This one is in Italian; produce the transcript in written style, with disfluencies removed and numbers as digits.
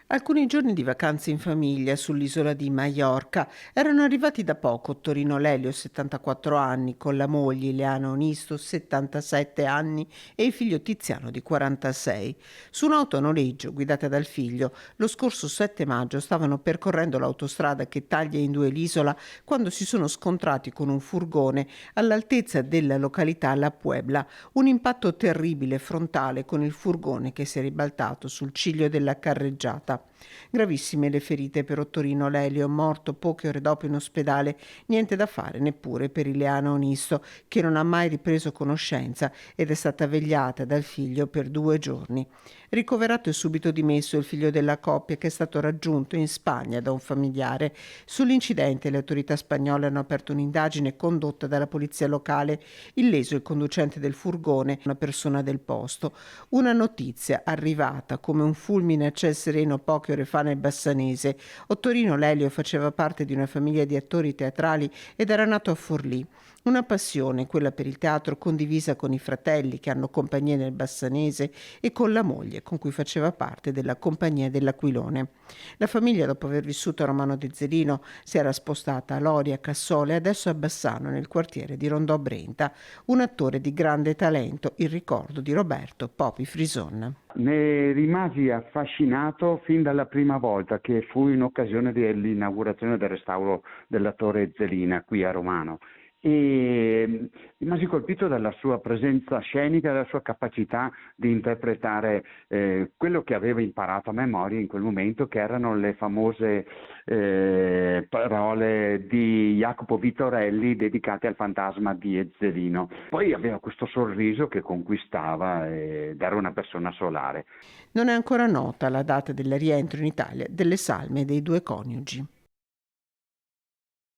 Alcuni giorni di vacanze in famiglia sull'isola di Maiorca. Erano arrivati da poco Torino Lelio, 74 anni, con la moglie Ileana Onisto, 77 anni, e il figlio Tiziano di 46. Su un'auto a noleggio guidata dal figlio, lo scorso 7 maggio stavano percorrendo l'autostrada che taglia in due l'isola quando si sono scontrati con un furgone all'altezza della località La Puebla. Un impatto terribile frontale con il furgone che si è ribaltato sul ciglio della carreggiata. Gravissime le ferite per Ottorino Lelio, morto poche ore dopo in ospedale. Niente da fare neppure per Ileana Onisto, che non ha mai ripreso conoscenza ed è stata vegliata dal figlio per 2 giorni. Ricoverato e subito dimesso il figlio della coppia, che è stato raggiunto in Spagna da un familiare. Sull'incidente le autorità spagnole hanno aperto un'indagine condotta dalla polizia locale. Illeso il conducente del furgone, una persona del posto. Una notizia arrivata come un fulmine a ciel sereno poche ore fa nel Bassanese. Ottorino Lelio faceva parte di una famiglia di attori teatrali ed era nato a Forlì. Una passione, quella per il teatro, condivisa con i fratelli che hanno compagnie nel Bassanese e con la moglie con cui faceva parte della compagnia dell'Aquilone. La famiglia, dopo aver vissuto a Romano de Zelino, si era spostata a Lori, a Cassole e adesso a Bassano, nel quartiere di Rondò Brenta. Un attore di grande talento, il ricordo di Roberto Popi Frison. Ne rimasi affascinato fin dalla prima volta, che fu in occasione dell'inaugurazione del restauro della Torre Zelina qui a Romano, e rimasi colpito dalla sua presenza scenica, dalla sua capacità di interpretare quello che aveva imparato a memoria in quel momento, che erano le famose parole di Jacopo Vittorelli dedicate al fantasma di Ezzelino. Poi aveva questo sorriso che conquistava ed era una persona solare. Non è ancora nota la data del rientro in Italia delle salme dei due coniugi.